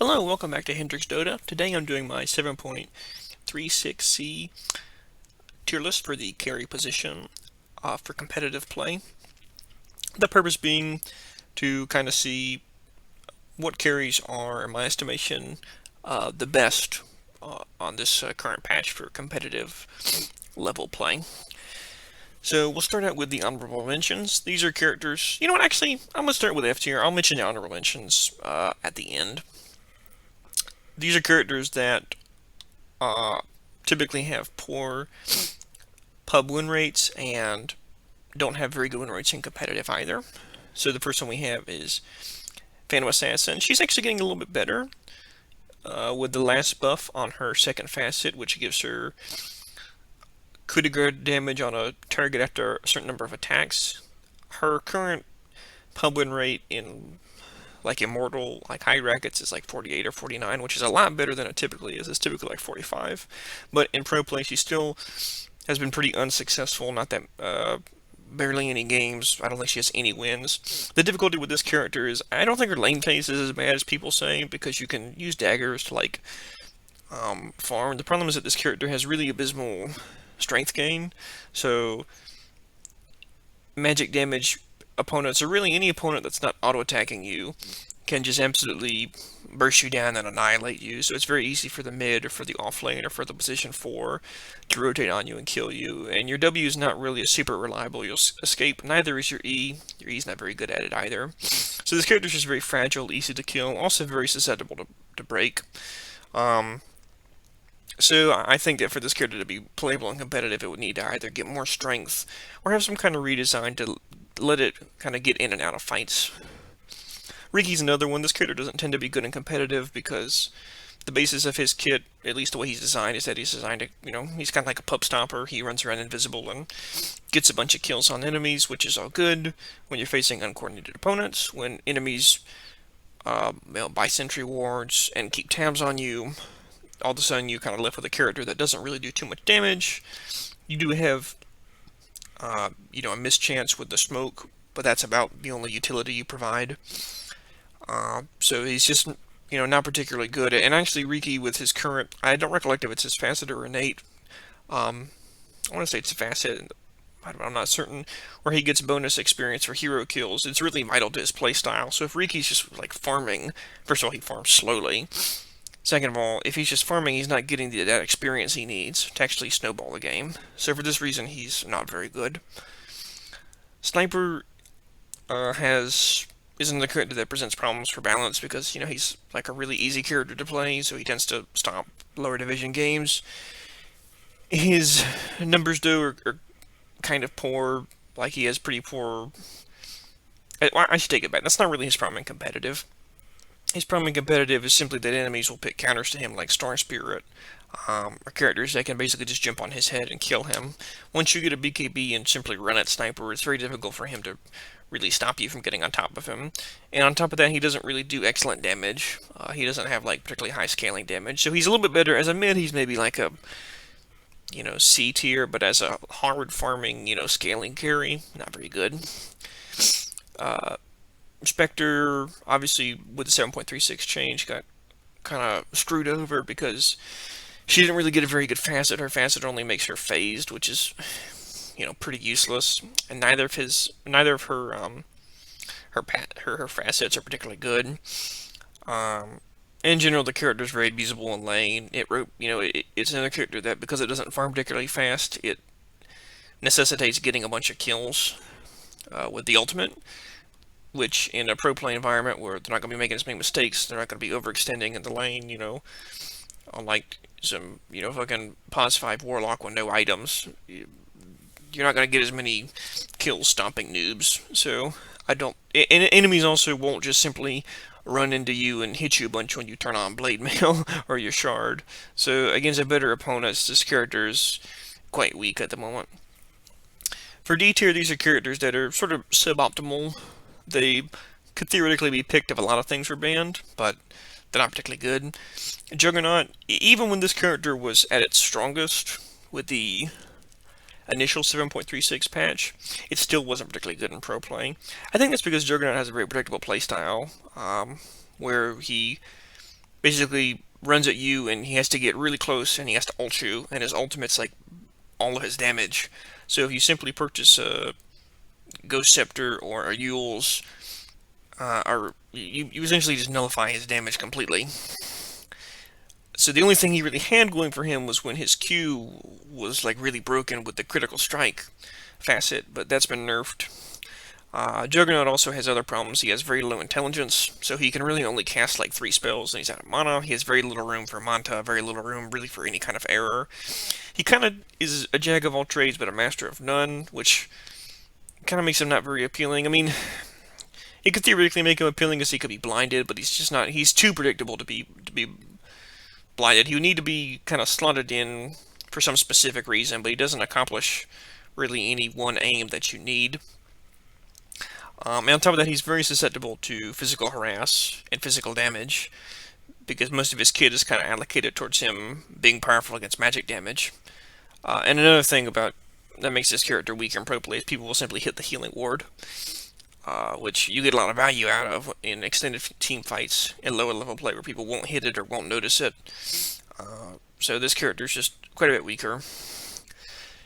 Hello, welcome back to Hendrix Dota. Today I'm doing my 7.36C tier list for the carry position for competitive play. The purpose being to kind of see what carries are, in my estimation, the best on this current patch for competitive level play. So we'll start out with the honorable mentions. These are characters. You know what? Actually, I'm gonna start with F tier. I'll mention the honorable mentions at the end. These are characters that typically have poor pub win rates and don't have very good win rates in competitive either. So the first one we have is Phantom Assassin. She's actually getting a little bit better with the last buff on her second facet, which gives her coup de grace damage on a target after a certain number of attacks. Her current pub win rate in like Immortal, like high rackets, is like 48 or 49, which is a lot better than it typically is. It's typically like 45. But in pro play, she still has been pretty unsuccessful. Not that barely any games. I don't think she has any wins. The difficulty with this character is I don't think her lane phase is as bad as people say, because you can use daggers to like farm. The problem is that this character has really abysmal strength gain, so magic damage opponents, or really any opponent that's not auto-attacking you, can just absolutely burst you down and annihilate you. So it's very easy for the mid or for the off lane or for the position 4 to rotate on you and kill you. And your W is not really a super reliable escape. Neither is your E. Your E is not very good at it either. So this character is just very fragile, easy to kill, also very susceptible to break. So I think that for this character to be playable and competitive, it would need to either get more strength or have some kind of redesign to let it kind of get in and out of fights. Riki's another one. This character doesn't tend to be good and competitive because the basis of his kit, at least the way he's designed, is that he's designed to, he's kind of like a pub stopper. He runs around invisible and gets a bunch of kills on enemies, which is all good when you're facing uncoordinated opponents. When enemies buy sentry wards and keep tabs on you, all of a sudden you kind of left with a character that doesn't really do too much damage. You do have, a mischance with the smoke, but that's about the only utility you provide. So he's just, not particularly good. And actually, Riki with his current, I don't recollect if it's his facet or innate. I want to say it's facet, I'm not certain, where he gets bonus experience for hero kills. It's really vital to his playstyle. So if Riki's just like farming, first of all, he farms slowly. Second of all, if he's just farming, he's not getting that experience he needs to actually snowball the game. So for this reason, he's not very good. Sniper is another character that presents problems for balance because, he's like a really easy character to play, so he tends to stop lower division games. His numbers, though, are kind of poor. Like, he has pretty poor... I should take it back. That's not really his problem in competitive. His problem in competitive is simply that enemies will pick counters to him, like Storm Spirit, or characters that can basically just jump on his head and kill him. Once you get a BKB and simply run at Sniper, it's very difficult for him to really stop you from getting on top of him. And on top of that, he doesn't really do excellent damage. He doesn't have like particularly high scaling damage, so he's a little bit better. As a mid, he's maybe like a, C tier, but as a hard farming, scaling carry, not very good. Spectre, obviously, with the 7.36 change, got kind of screwed over because she didn't really get a very good facet. Her facet only makes her phased, which is, pretty useless. And neither of her facets are particularly good. In general, the character is very abusable in lane. It's another character that, because it doesn't farm particularly fast, it necessitates getting a bunch of kills with the ultimate, which in a pro play environment where they're not going to be making as many mistakes, they're not going to be overextending in the lane, unlike some, fucking pos 5 Warlock with no items, you're not going to get as many kills stomping noobs. So enemies also won't just simply run into you and hit you a bunch when you turn on Blade Mail or your Shard. So against a better opponents, this character is quite weak at the moment. For D tier, these are characters that are sort of suboptimal. They could theoretically be picked if a lot of things were banned, but they're not particularly good. Juggernaut, even when this character was at its strongest with the initial 7.36 patch, it still wasn't particularly good in pro play. I think that's because Juggernaut has a very predictable playstyle, where he basically runs at you, and he has to get really close, and he has to ult you, and his ultimate's like all of his damage. So if you simply purchase a Ghost Scepter or a Yule's, or you essentially just nullify his damage completely. So the only thing he really had going for him was when his Q was like really broken with the critical strike facet, but that's been nerfed. Juggernaut also has other problems. He has very low intelligence, so he can really only cast like 3 spells, and he's out of mana. He has very little room for Manta, very little room really for any kind of error. He kind of is a jack of all trades, but a master of none, which kind of makes him not very appealing. I mean, it could theoretically make him appealing because he could be blinded, but he's just not. He's too predictable to be blinded. He would need to be kind of slotted in for some specific reason, but he doesn't accomplish really any one aim that you need. And on top of that, he's very susceptible to physical harass and physical damage, because most of his kit is kind of allocated towards him being powerful against magic damage. And another thing about that makes this character weak in pro play is people will simply hit the healing ward, which you get a lot of value out of in extended team fights in lower level play where people won't hit it or won't notice it. So this character is just quite a bit weaker.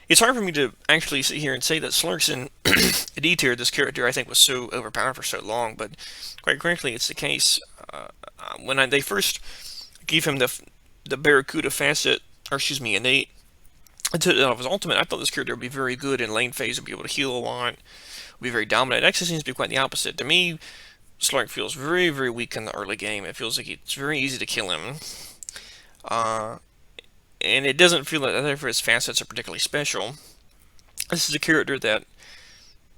It's hard for me to actually sit here and say that Slark's in D tier. This character I think was so overpowered for so long, but quite frankly, it's the case. When they first gave him the Barracuda facet, or excuse me, innate, and took it off his ultimate, I thought this character would be very good in lane phase, would be able to heal a lot, would be very dominant. It actually seems to be quite the opposite. To me, Slark feels very, very weak in the early game. It feels like it's very easy to kill him. And it doesn't feel like either of his facets are particularly special. This is a character that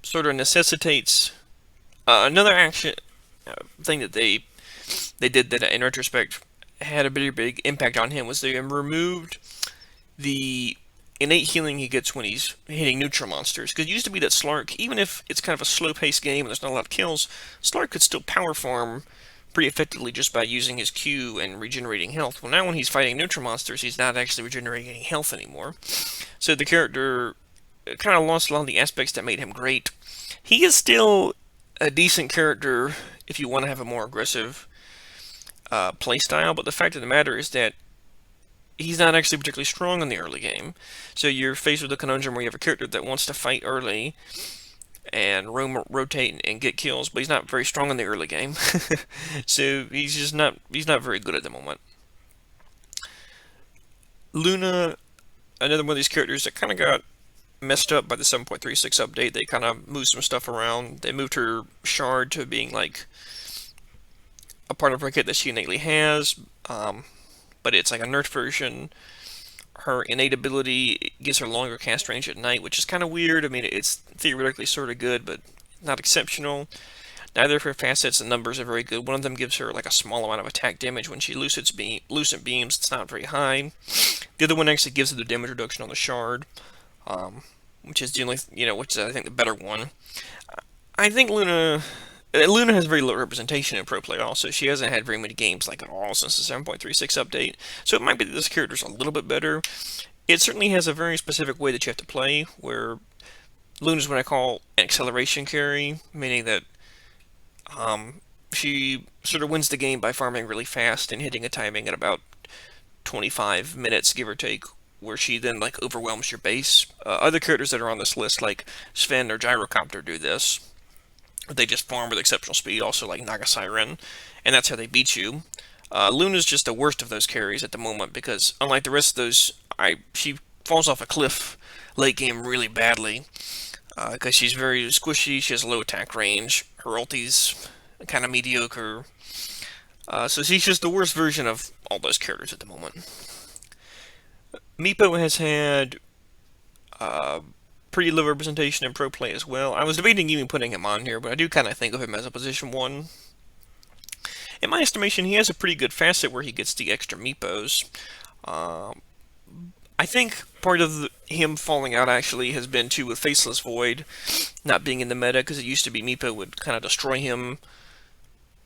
sort of necessitates another action thing that they did that in retrospect had a pretty big impact on him was they removed the innate healing he gets when he's hitting neutral monsters. Because it used to be that Slark, even if it's kind of a slow-paced game and there's not a lot of kills, Slark could still power farm pretty effectively just by using his Q and regenerating health. Well, now when he's fighting neutral monsters, he's not actually regenerating any health anymore. So the character kind of lost a lot of the aspects that made him great. He is still a decent character if you want to have a more aggressive playstyle, but the fact of the matter is that he's not actually particularly strong in the early game. So you're faced with a conundrum where you have a character that wants to fight early and rotate and get kills, but he's not very strong in the early game. So he's not very good at the moment. Luna, another one of these characters that kind of got messed up by the 7.36 update. They kind of moved some stuff around. They moved her shard to being like a part of her kit that she innately has, but it's like a nerfed version. Her innate ability gives her longer cast range at night, which is kind of weird. I mean, it's theoretically sort of good, but not exceptional. Neither of her facets and numbers are very good. One of them gives her like a small amount of attack damage when she lucent beams. It's not very high. The other one actually gives her the damage reduction on the shard, which is the only, which is I think the better one. I think Luna has very low representation in pro play also. She hasn't had very many games like at all since the 7.36 update. So it might be that this character's a little bit better. It certainly has a very specific way that you have to play, where Luna's what I call an acceleration carry, meaning that she sort of wins the game by farming really fast and hitting a timing at about 25 minutes, give or take, where she then like overwhelms your base. Other characters that are on this list, like Sven or Gyrocopter, do this. They just farm with exceptional speed, also like Naga Siren, and that's how they beat you. Luna's just the worst of those carries at the moment because, unlike the rest of those, she falls off a cliff late game really badly because she's very squishy, she has low attack range, her ulti's kind of mediocre, so she's just the worst version of all those characters at the moment. Meepo has had pretty low representation in pro play as well. I was debating even putting him on here, but I do kind of think of him as a position 1. In my estimation, he has a pretty good facet where he gets the extra Meepos. I think part of him falling out actually has been too with Faceless Void not being in the meta, because it used to be Meepo would kind of destroy him,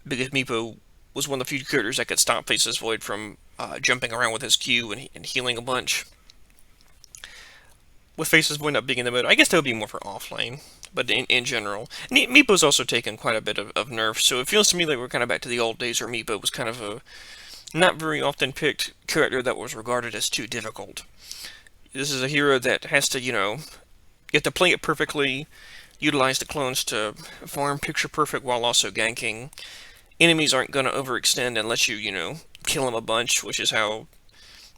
because Meepo was one of the few characters that could stop Faceless Void from jumping around with his Q and healing a bunch. With Faceless Void not being in the meta, I guess that would be more for offlane, but in general. Meepo's also taken quite a bit of nerf, so it feels to me like we're kind of back to the old days where Meepo was kind of not very often picked character that was regarded as too difficult. This is a hero that has to, you have to play it perfectly, utilize the clones to farm picture perfect while also ganking. Enemies aren't going to overextend unless you kill them a bunch, which is how,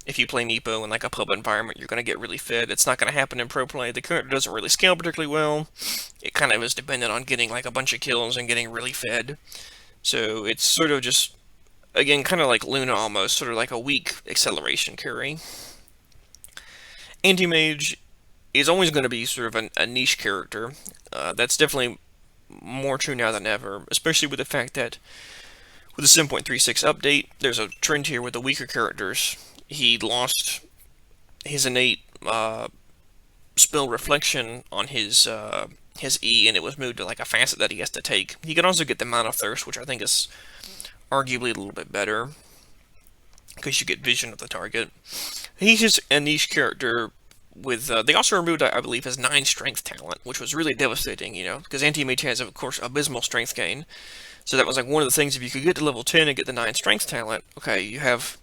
if you play Meepo in like a pub environment, you're going to get really fed. It's not going to happen in pro play. The character doesn't really scale particularly well. It kind of is dependent on getting like a bunch of kills and getting really fed. So it's sort of just, again, kind of like Luna almost, sort of like a weak acceleration carry. Anti-Mage is always going to be sort of a niche character. That's definitely more true now than ever, especially with the fact that with the 7.36 update, there's a trend here with the weaker characters. He lost his innate spell reflection on his E, and it was moved to like a facet that he has to take. He can also get the Mana Thirst, which I think is arguably a little bit better because you get vision of the target. He's just a niche character. With they also removed, I believe, his 9 strength talent, which was really devastating, because anti-mage has, of course, abysmal strength gain. So that was like one of the things. If you could get to level 10 and get the 9 strength talent, okay, you have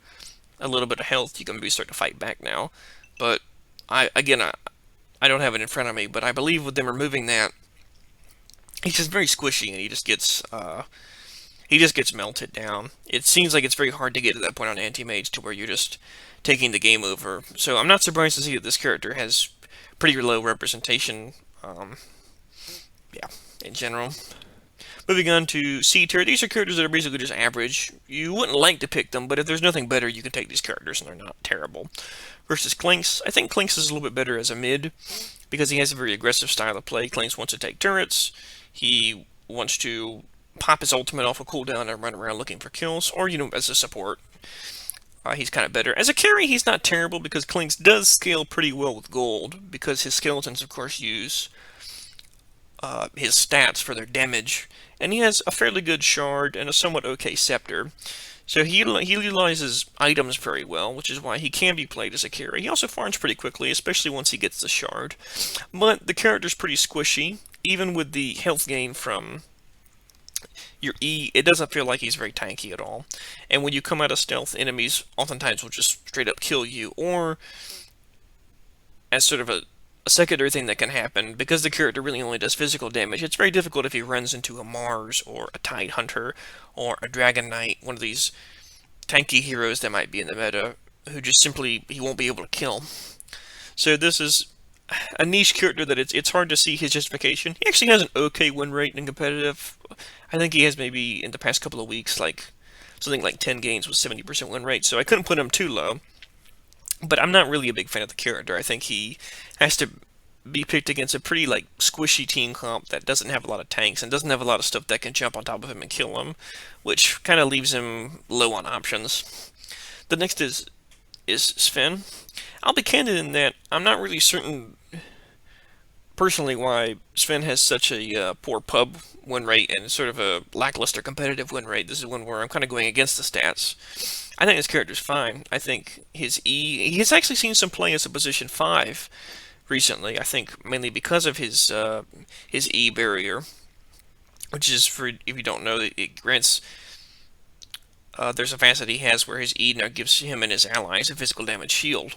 a little bit of health. You can maybe start to fight back now. But I don't have it in front of me, but I believe with them removing that, he's just very squishy, and he just gets melted down. It seems like it's very hard to get to that point on anti-mage to where you're just taking the game over. So I'm not surprised to see that this character has pretty low representation. Yeah, in general. Moving on to C tier, these are characters that are basically just average. You wouldn't like to pick them, but if there's nothing better, you can take these characters and they're not terrible. Versus Clinks, I think Clinks is a little bit better as a mid, because he has a very aggressive style of play. Clinks wants to take turrets, he wants to pop his ultimate off a cooldown and run around looking for kills, or, as a support. He's kind of better. As a carry, he's not terrible because Clinks does scale pretty well with gold, because his skeletons, of course, use his stats for their damage, and he has a fairly good shard and a somewhat okay scepter. So he utilizes items very well, which is why he can be played as a carry. He also farms pretty quickly, especially once he gets the shard. But the character's pretty squishy. Even with the health gain from your E, it doesn't feel like he's very tanky at all. And when you come out of stealth, enemies oftentimes will just straight up kill you, or as sort of a secondary thing that can happen, because the character really only does physical damage, it's very difficult if he runs into a Mars or a Tide Hunter or a Dragon Knight, one of these tanky heroes that might be in the meta, who just simply he won't be able to kill. So this is a niche character that it's hard to see his justification. He actually has an okay win rate in competitive. I think he has maybe in the past couple of weeks like something like 10 games with 70% win rate, so I couldn't put him too low. But I'm not really a big fan of the character. I think he has to be picked against a pretty like squishy team comp that doesn't have a lot of tanks and doesn't have a lot of stuff that can jump on top of him and kill him, which kind of leaves him low on options. The next is Sven. I'll be candid in that I'm not really certain personally why Sven has such a poor pub win rate and sort of a lackluster competitive win rate. This is one where I'm kind of going against the stats. I think his character's fine. I think his E. He's actually seen some play as a position 5 recently. I think mainly because of his E barrier, which is, for if you don't know, it grants. There's a facet he has where his E now gives him and his allies a physical damage shield,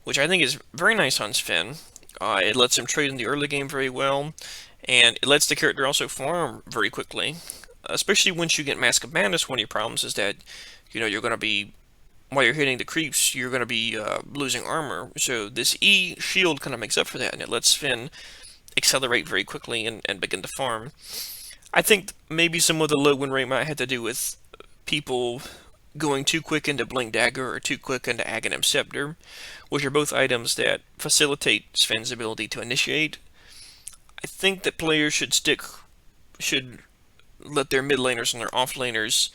which I think is very nice on Sven. It lets him trade in the early game very well, and it lets the character also farm very quickly. Especially once you get Mask of Madness, one of your problems is that you're going to be, while you're hitting the creeps, you're going to be losing armor. So this E shield kind of makes up for that, and it lets Sven accelerate very quickly and begin to farm. I think maybe some of the low win rate might have to do with people going too quick into Blink Dagger or too quick into Aghanim Scepter, which are both items that facilitate Sven's ability to initiate. I think that players should let their mid laners and their off laners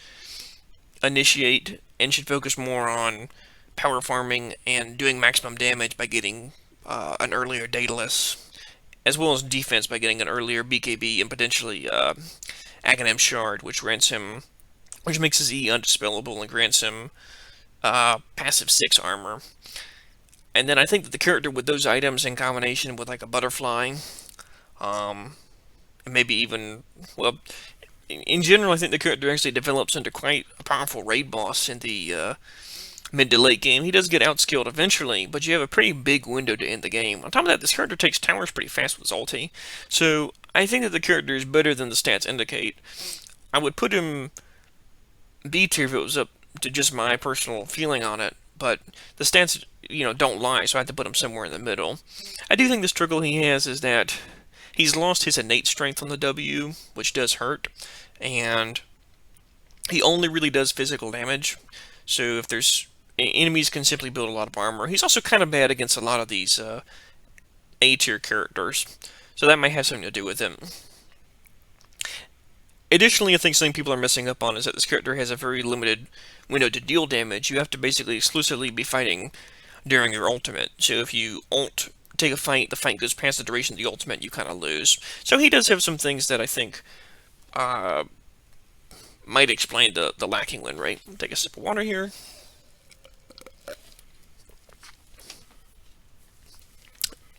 initiate and should focus more on power farming and doing maximum damage by getting an earlier Daedalus, as well as defense by getting an earlier BKB and potentially Aghanim Shard, which makes his E undispellable and grants him passive 6 armor. And then I think that the character with those items in combination with like a butterfly, and maybe even, well, in general, I think the character actually develops into quite a powerful raid boss in the mid to late game. He does get outskilled eventually, but you have a pretty big window to end the game. On top of that, this character takes towers pretty fast with his ulti, so I think that the character is better than the stats indicate. I would put him B tier if it was up to just my personal feeling on it, but the stats, don't lie, so I have to put him somewhere in the middle. I do think the struggle he has is that he's lost his innate strength on the W, which does hurt, and he only really does physical damage. So if there's enemies can simply build a lot of armor. He's also kind of bad against a lot of these A tier characters, so that might have something to do with him. Additionally, I think something people are messing up on is that this character has a very limited window to deal damage. You have to basically exclusively be fighting during your ultimate. So if you ult take a fight, the fight goes past the duration of the ultimate, you kind of lose. So he does have some things that I think might explain the lacking win rate. Take a sip of water here.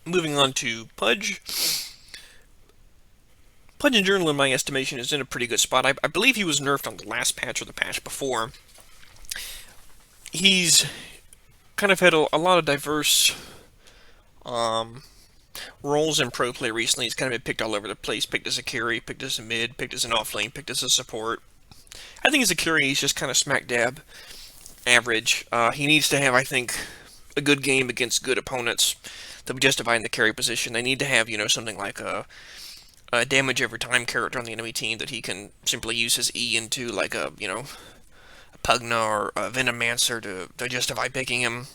Moving on to Pudge. Pudge in general, in my estimation, is in a pretty good spot. I believe he was nerfed on the last patch or the patch before. He's kind of had a lot of diverse roles in pro play recently. He's kind of been picked all over the place. Picked as a carry, picked as a mid, picked as an offlane, picked as a support. I think as a carry, he's just kind of smack dab average. He needs to have, I think, a good game against good opponents to justify in the carry position. They need to have, something like a damage over time character on the enemy team that he can simply use his E into, like a Pugna or a Venomancer to justify picking him.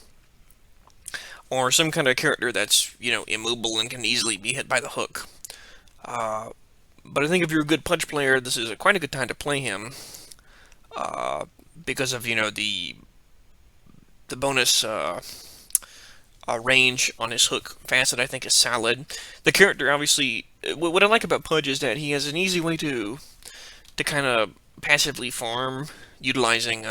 Or some kind of character that's, immobile and can easily be hit by the hook. But I think if you're a good Pudge player, this is quite a good time to play him. Because of, the bonus range on his hook facet, I think is solid. The character, obviously, what I like about Pudge is that he has an easy way to kind of passively farm, utilizing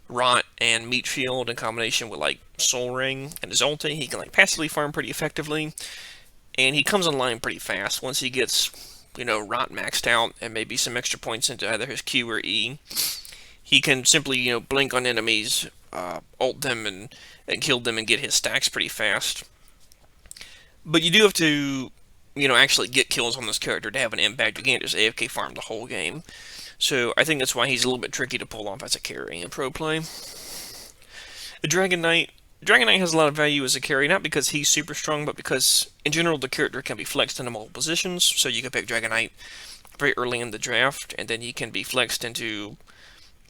Rot and Meat Shield in combination with like Soul Ring and his ulti. He can like passively farm pretty effectively, and he comes online pretty fast once he gets Rot maxed out and maybe some extra points into either his Q or E. He can simply blink on enemies, ult them and kill them and get his stacks pretty fast. But you do have to actually get kills on this character to have an impact. You can't just AFK farm the whole game. So I think that's why he's a little bit tricky to pull off as a carry in pro play. The Dragon Knight has a lot of value as a carry, not because he's super strong, but because in general the character can be flexed into multiple positions. So you can pick Dragon Knight very early in the draft, and then he can be flexed into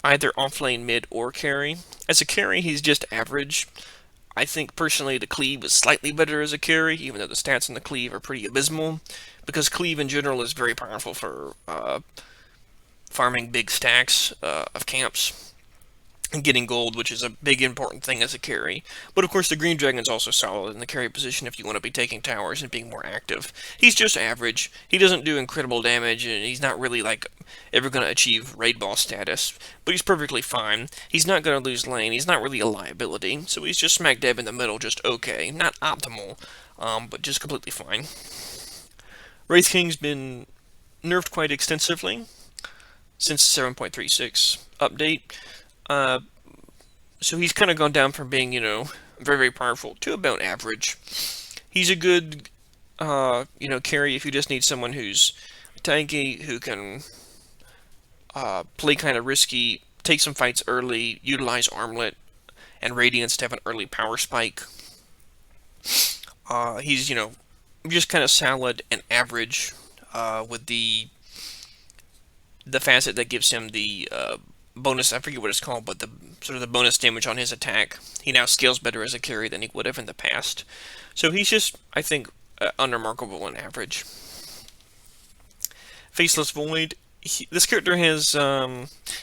either offlane, mid, or carry. As a carry, he's just average. I think personally the Cleave is slightly better as a carry, even though the stats in the Cleave are pretty abysmal, because Cleave in general is very powerful for farming big stacks of camps and getting gold, which is a big important thing as a carry. But of course the Green Dragon's also solid in the carry position if you want to be taking towers and being more active. He's just average. He doesn't do incredible damage, and he's not really like ever going to achieve raid boss status, but he's perfectly fine. He's not going to lose lane. He's not really a liability, so he's just smack dab in the middle, just okay. Not optimal, but just completely fine. Wraith King's been nerfed quite extensively since the 7.36 update. So he's kind of gone down from being, very, very powerful to about average. He's a good, carry if you just need someone who's tanky, who can play kind of risky, take some fights early, utilize Armlet and Radiance to have an early power spike. He's, just kind of solid and average with the facet that gives him the bonus, I forget what it's called, but the sort of the bonus damage on his attack. He now scales better as a carry than he would have in the past. So he's just, I think, unremarkable and average. Faceless Void. This character has,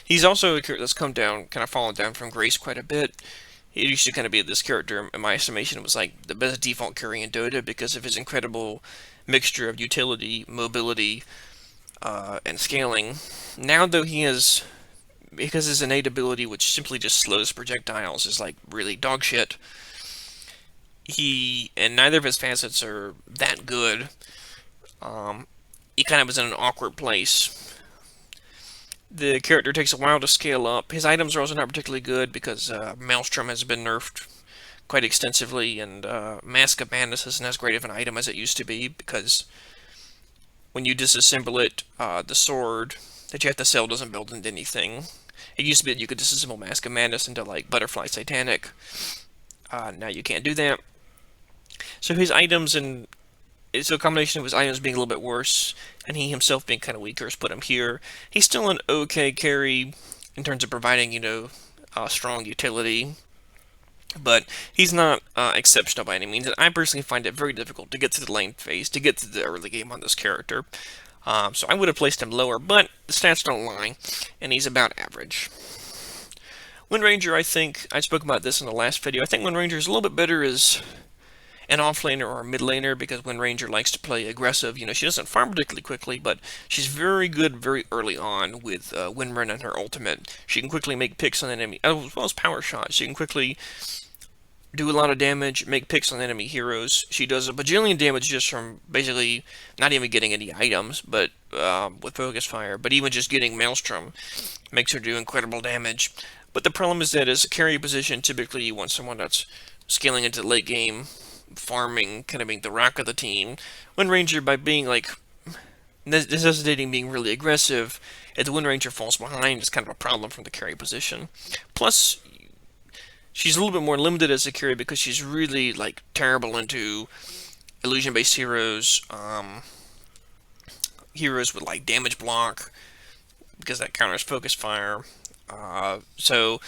he's also a character that's come down, kind of fallen down from grace quite a bit. He used to kind of be this character, in my estimation, was like the best default carry in Dota because of his incredible mixture of utility, mobility, and scaling. Now, though, he has, because his innate ability, which simply just slows projectiles, is like really dog shit. And neither of his facets are that good. He kind of was in an awkward place The character takes a while to scale up. His items are also not particularly good because Maelstrom has been nerfed quite extensively, and Mask of Madness isn't as great of an item as it used to be because when you disassemble it, the sword that you have to sell doesn't build into anything. It used to be that you could disassemble Mask of Madness into like Butterfly Satanic. Now you can't do that. So his items and it's a combination of his items being a little bit worse and he himself being kind of weaker has put him here. He's still an okay carry in terms of providing, strong utility, but he's not exceptional by any means. And I personally find it very difficult to get to the lane phase, to get to the early game on this character. So I would have placed him lower, but the stats don't lie, and he's about average. Wind Ranger, I think, I spoke about this in the last video, I think Wind Ranger is a little bit better as an offlaner or a mid laner because Wind Ranger likes to play aggressive. She doesn't farm particularly quickly, but she's very good very early on with Windrun and her ultimate. She can quickly make picks on enemy, as well as power shots. She can quickly do a lot of damage, make picks on enemy heroes. She does a bajillion damage just from basically not even getting any items, but with focus fire. But even just getting Maelstrom makes her do incredible damage. But the problem is that as a carry position, typically you want someone that's scaling into the late game, farming, kind of being the rock of the team. Wind Ranger, by being like necessitating being really aggressive, if the Wind Ranger falls behind, it's kind of a problem from the carry position. Plus, she's a little bit more limited as a carry because she's really like terrible into illusion-based heroes, heroes with like damage block because that counters focus fire. So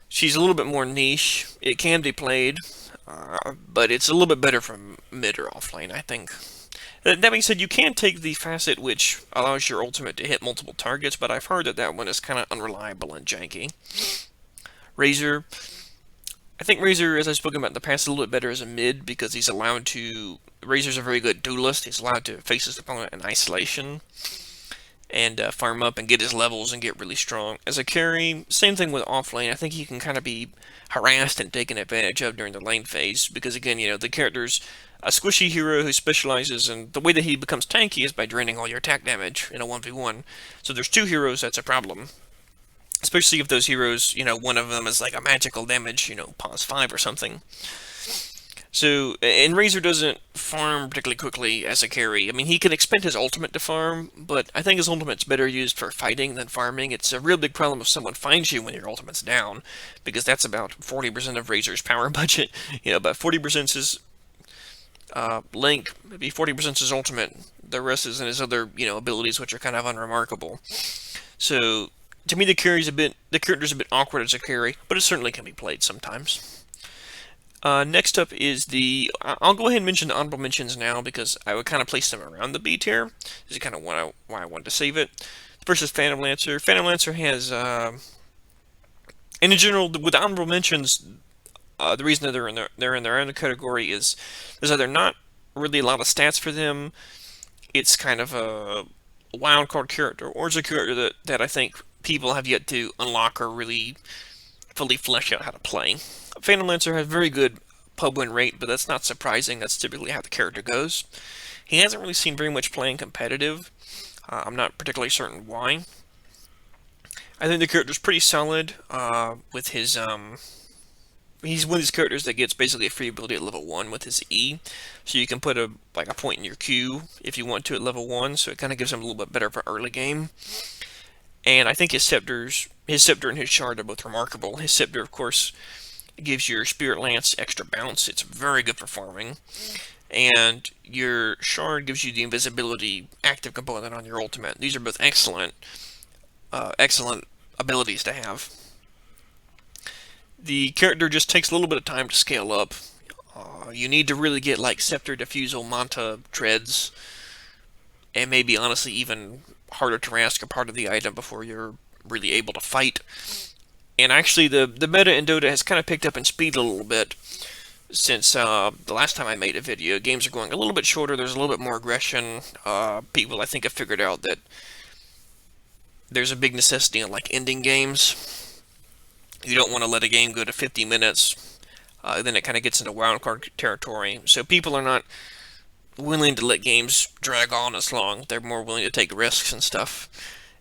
she's a little bit more niche. It can be played, but it's a little bit better from mid or offlane, I think. That being said, you can take the facet which allows your ultimate to hit multiple targets, but I've heard that that one is kind of unreliable and janky. Razor. I think Razor, as I've spoken about in the past, is a little bit better as a mid because he's allowed to... Razor's a very good duelist. He's allowed to face his opponent in isolation and farm up and get his levels and get really strong. As a carry, same thing with offlane. I think he can kind of be harassed and taken advantage of during the lane phase because, again, the character's a squishy hero who specializes in... The way that he becomes tanky is by draining all your attack damage in a 1v1. So there's two heroes, that's a problem. Especially if those heroes, one of them is like a magical damage, pause 5 or something. So, and Razor doesn't farm particularly quickly as a carry. I mean, he can expend his ultimate to farm, but I think his ultimate's better used for fighting than farming. It's a real big problem if someone finds you when your ultimate's down, because that's about 40% of Razor's power budget. About 40% is his Link, maybe 40% is his ultimate. The rest is in his other, abilities, which are kind of unremarkable. So, to me, the character's a bit awkward as a carry, but it certainly can be played sometimes. Next up is I'll go ahead and mention the honorable mentions now because I would kind of place them around the B tier. This is kind of why I wanted to save it. First is Phantom Lancer. Phantom Lancer has, and in general, with honorable mentions, the reason that they're in their own category is there's either not really a lot of stats for them, it's kind of a wild card character, or it's a character that I think people have yet to unlock or really fully flesh out how to play. Phantom Lancer has very good pub win rate, but that's not surprising. That's typically how the character goes. He hasn't really seen very much playing competitive. I'm not particularly certain why. I think the character's pretty solid with his... He's one of these characters that gets basically a free ability at level 1 with his E. So you can put a point in your Q if you want to at level 1, so it kind of gives him a little bit better for early game. And I think his Scepter and his Shard are both remarkable. His Scepter, of course, gives your Spirit Lance extra bounce. It's very good for farming. And your Shard gives you the invisibility active component on your ultimate. These are both excellent abilities to have. The character just takes a little bit of time to scale up. You need to really get like Scepter, Diffusal, Manta, Treads, and maybe honestly even harder Tarrasque part of the item before you're really able to fight. And actually the meta in Dota has kind of picked up in speed a little bit since the last time I made a video. Games are going a little bit shorter, there's a little bit more aggression. People I think have figured out that there's a big necessity in like ending games. You don't want to let a game go to 50 minutes, then it kind of gets into wildcard territory. So people are not willing to let games drag on as long. They're more willing to take risks and stuff.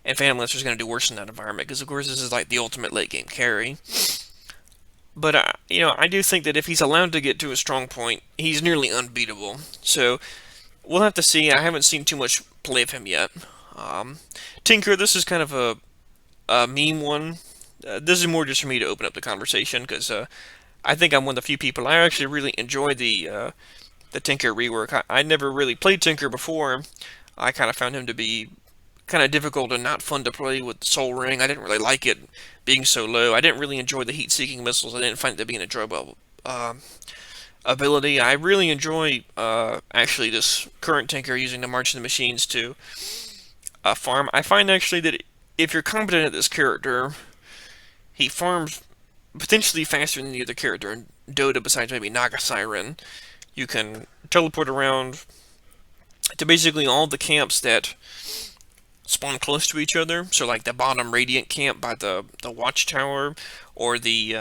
and Phantom Lancer's going to do worse in that environment because, of course, this is like the ultimate late game carry. But I do think that if he's allowed to get to a strong point, he's nearly unbeatable. So we'll have to see. I haven't seen too much play of him yet. Tinker, this is kind of a meme one. This is more just for me to open up the conversation because I think I'm one of the few people. I actually really enjoy the Tinker rework. I never really played Tinker before. I kind of found him to be kind of difficult and not fun to play with Soul Ring. I didn't really like it being so low. I didn't really enjoy the heat-seeking missiles. I didn't find it to be an enjoyable ability. I really enjoy actually this current Tinker using the March of the Machines to farm. I find actually that if you're competent at this character, he farms potentially faster than the other character in Dota besides maybe Naga Siren. You can teleport around to basically all the camps that spawn close to each other. So like the bottom Radiant camp by the Watchtower, or the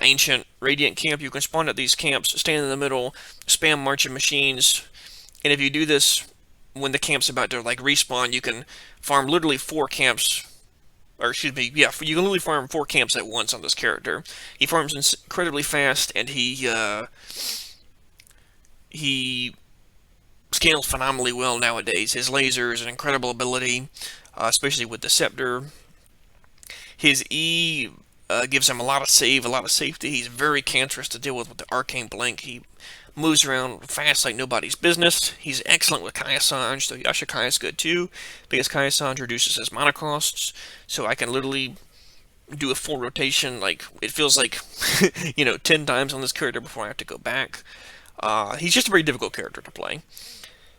ancient Radiant camp. You can spawn at these camps, stand in the middle, spam March of Machines, and if you do this when the camp's about to like respawn, you can farm literally 4 camps. Or excuse me, yeah, you can literally farm 4 camps at once on this character. He farms incredibly fast, and he scales phenomenally well nowadays. His laser is an incredible ability, especially with the Scepter. His E gives him a lot of save, a lot of safety. He's very cancerous to deal with the Arcane Blink. He moves around fast like nobody's business. He's excellent with Kaiasange, so Yashikai is good too, because Kaiasange reduces his mana costs, so I can literally do a full rotation, like, it feels like, 10 times on this character before I have to go back. He's just a very difficult character to play.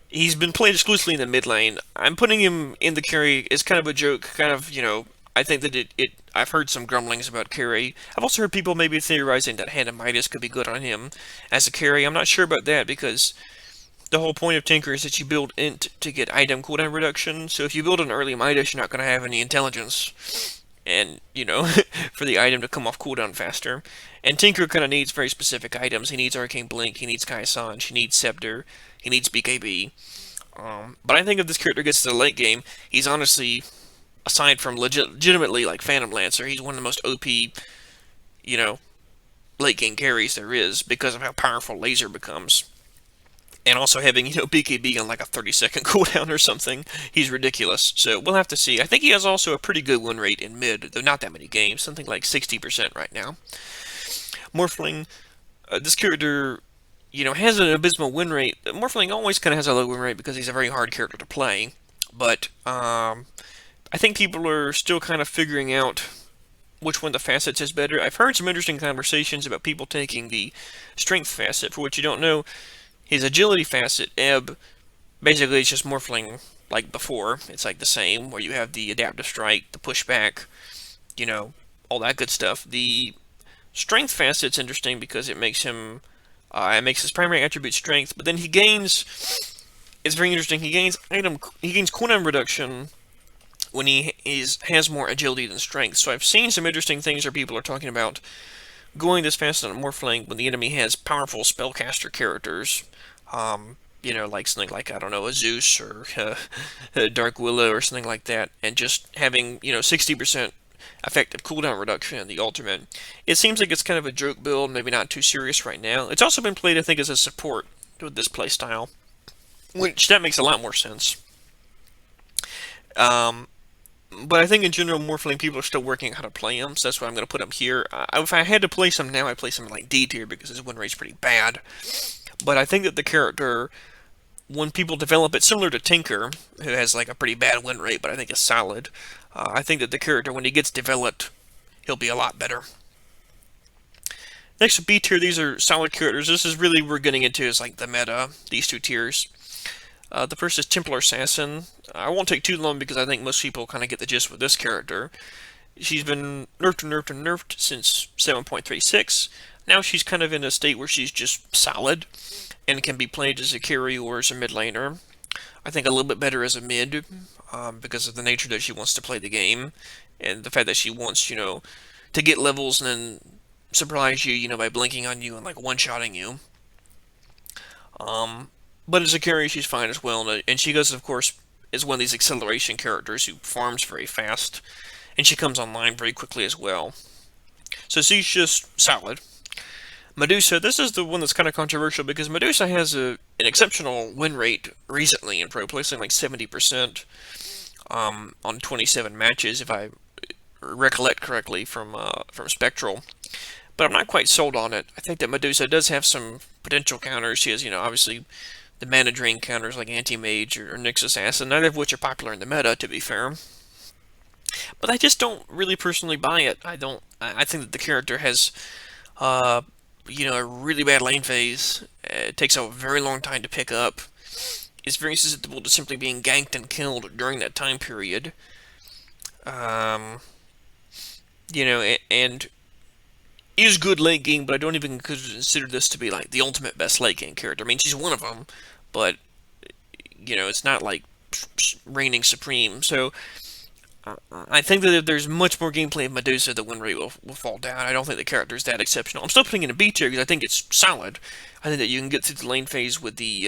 He's been played exclusively in the mid lane. I'm putting him in the carry as kind of a joke, kind of, I think that I've heard some grumblings about carry. I've also heard people maybe theorizing that Hand of Midas could be good on him as a carry. I'm not sure about that because the whole point of Tinker is that you build int to get item cooldown reduction. So if you build an early Midas, you're not going to have any intelligence and, for the item to come off cooldown faster. And Tinker kind of needs very specific items. He needs Arcane Blink, he needs Kaiasange, he needs Scepter, he needs BKB. But I think if this character gets to the late game, he's honestly, aside from legitimately like Phantom Lancer, he's one of the most OP, late game carries there is because of how powerful Laser becomes. And also having, BKB on like a 30-second cooldown or something, he's ridiculous. So we'll have to see. I think he has also a pretty good win rate in mid, though not that many games, something like 60% right now. Morphling, this character, has an abysmal win rate. Morphling always kind of has a low win rate because he's a very hard character to play. But I think people are still kind of figuring out which one of the facets is better. I've heard some interesting conversations about people taking the strength facet. For what you don't know, his agility facet, Ebb, basically it's just Morphling like before. It's like the same, where you have the adaptive strike, the pushback, all that good stuff. The strength facet's interesting because it makes him, it makes his primary attribute strength, but then he gains, it's very interesting, he gains cooldown reduction when he has more agility than strength. So I've seen some interesting things where people are talking about going this fast on a Morphling when the enemy has powerful spellcaster characters, like something like, I don't know, a Zeus or a Dark Willow or something like that, and just having, 60% effective cooldown reduction in the ultimate. It seems like it's kind of a joke build, maybe not too serious right now. It's also been played, I think, as a support with this playstyle, which that makes a lot more sense. But I think in general, Morphling people are still working out how to play him, so that's why I'm going to put him here. If I had to place him now, I'd place him in like D tier because his win rate's pretty bad. But I think that the character, when people develop it, similar to Tinker, who has like a pretty bad win rate, but I think is solid. I think that the character, when he gets developed, he'll be a lot better. Next, B tier, these are solid characters. This is really we're getting into is like the meta, these 2 tiers. The first is Templar Assassin. I won't take too long because I think most people kind of get the gist with this character. She's been nerfed and nerfed and nerfed since 7.36. Now she's kind of in a state where she's just solid and can be played as a carry or as a mid laner. I think a little bit better as a mid because of the nature that she wants to play the game and the fact that she wants, to get levels and then surprise you, by blinking on you and like one-shotting you. But as a carry, she's fine as well, and she does, of course, is one of these acceleration characters who farms very fast, and she comes online very quickly as well. So she's just solid. Medusa, this is the one that's kind of controversial because Medusa has an exceptional win rate recently in pro play, something like 70% on 27 matches, if I recollect correctly from Spectral. But I'm not quite sold on it. I think that Medusa does have some potential counters. She has, obviously the mana drain counters like Anti-Mage or Nyx Assassin, neither of which are popular in the meta, to be fair. But I just don't really personally buy it. I think that the character has, a really bad lane phase. It takes a very long time to pick up. It's very susceptible to simply being ganked and killed during that time period. And is good late game, but I don't even consider this to be like the ultimate best late game character. I mean, she's one of them, but it's not like reigning supreme. So I think that if there's much more gameplay of Medusa, the win rate will fall down. I don't think the character is that exceptional. I'm still putting it in a B tier because I think it's solid. I think that you can get through the lane phase with the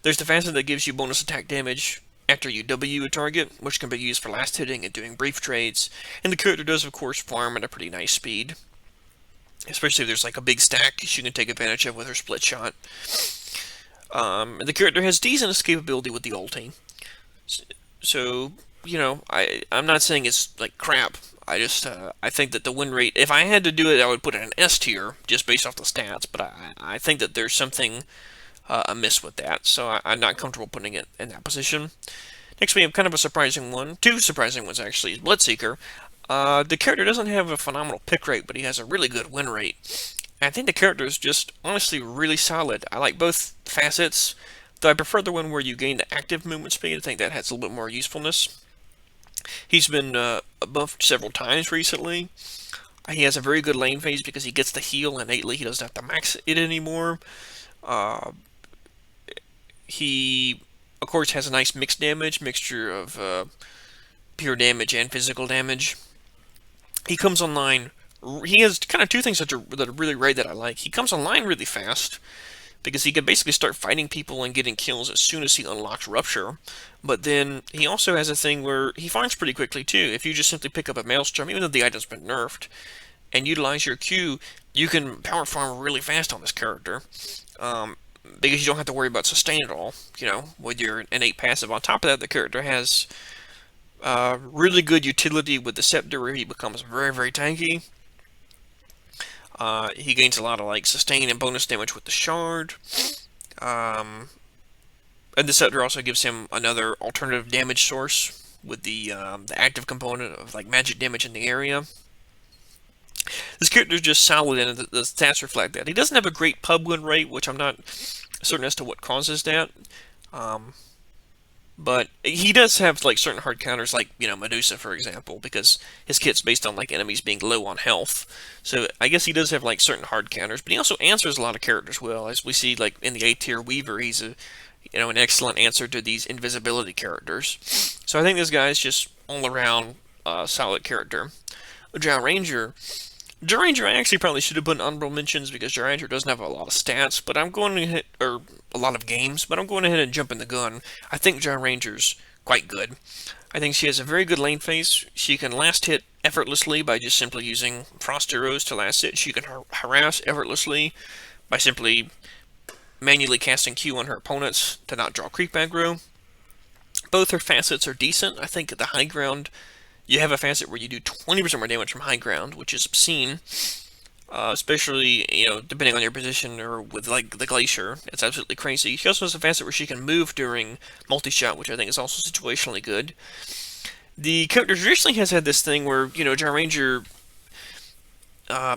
there's the facet that gives you bonus attack damage after you W a target, which can be used for last hitting and doing brief trades. And the character does, of course, farm at a pretty nice speed. Especially if there's like a big stack she can take advantage of with her split shot. The character has decent escapability with the ulti. So, I'm not saying it's like crap. I think that the win rate, if I had to do it, I would put it in S tier, just based off the stats, but I think that there's something amiss with that, so I'm not comfortable putting it in that position. Next we have kind of a surprising one, two surprising ones actually, Bloodseeker. The character doesn't have a phenomenal pick rate, but he has a really good win rate. And I think the character is just, honestly, really solid. I like both facets, though I prefer the one where you gain the active movement speed. I think that has a little bit more usefulness. He's been buffed several times recently. He has a very good lane phase because he gets the heal innately. He doesn't have to max it anymore. He, of course, has a nice mixed damage, mixture of pure damage and physical damage. He comes online. He has kind of two things that are really great that I like. He comes online really fast because he can basically start fighting people and getting kills as soon as he unlocks Rupture. But then he also has a thing where he farms pretty quickly too. If you just simply pick up a Maelstrom, even though the item's been nerfed, and utilize your Q, you can power farm really fast on this character. Because you don't have to worry about sustain at all, with your innate passive. On top of that, the character has really good utility with the Scepter, where he becomes very, very tanky. He gains a lot of like sustain and bonus damage with the Shard. And the Scepter also gives him another alternative damage source with the active component of like magic damage in the area. This character is just solid, and the stats reflect that. He doesn't have a great pub win rate, which I'm not certain as to what causes that. But he does have like certain hard counters, like Medusa, for example, because his kit's based on like enemies being low on health. So I guess he does have like certain hard counters, but he also answers a lot of characters well, as we see like in the A tier Weaver. He's an excellent answer to these invisibility characters. So I think this guy is just all around solid character. Gyranger. Gyranger, I actually probably should have put in honorable mentions because Gyranger doesn't have a lot of stats, but I'm going to hit, or a lot of games, but I'm going ahead and jump in the gun. I think Gyranger's quite good. I think she has a very good lane phase. She can last hit effortlessly by just simply using Frost Arrows to last hit. She can harass effortlessly by simply manually casting Q on her opponents to not draw creep aggro. Both her facets are decent. I think at the high ground, you have a facet where you do 20% more damage from high ground, which is obscene. Especially, depending on your position or with, like, the Glacier. It's absolutely crazy. She also has a facet where she can move during multi-shot, which I think is also situationally good. The character traditionally has had this thing where, Gyranger,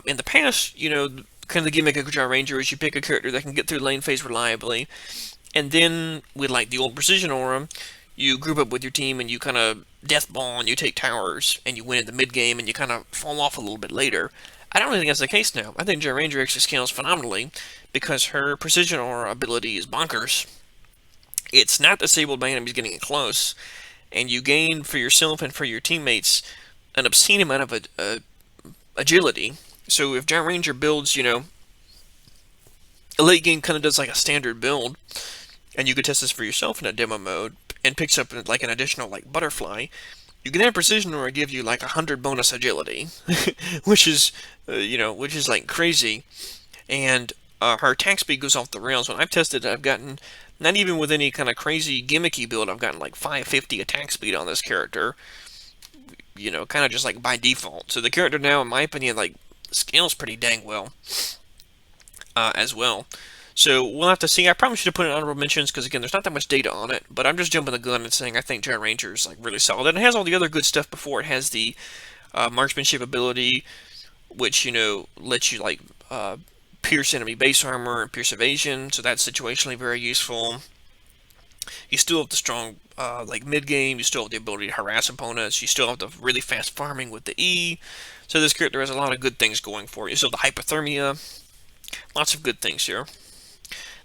in the past, kind of the gimmick of Gyranger is you pick a character that can get through lane phase reliably, and then, with, like, the old Precision Aura, you group up with your team and you kind of deathball and you take towers and you win in the mid game and you kind of fall off a little bit later. I don't really think that's the case now. I think Gyranger actually scales phenomenally because her Precision Aura ability is bonkers. It's not disabled by enemies getting close, and you gain for yourself and for your teammates an obscene amount of agility. So if Gyranger builds, a late game kind of does like a standard build, and you could test this for yourself in a demo mode, and picks up like an additional like butterfly, you can have precision or give you like 100 bonus agility, which is which is like crazy. And her attack speed goes off the rails. When I've tested it, I've gotten, not even with any kind of crazy gimmicky build, I've gotten like 550 attack speed on this character. Kind of just like by default. So the character now, in my opinion, like scales pretty dang well as well. So we'll have to see. I probably should have put in honorable mentions because again, there's not that much data on it. But I'm just jumping the gun and saying I think Giant Ranger is like really solid. And it has all the other good stuff before. It has the marksmanship ability, which lets you like pierce enemy base armor and pierce evasion. So that's situationally very useful. You still have the strong like mid game. You still have the ability to harass opponents. You still have the really fast farming with the E. So this character has a lot of good things going for you. So the hypothermia, lots of good things here.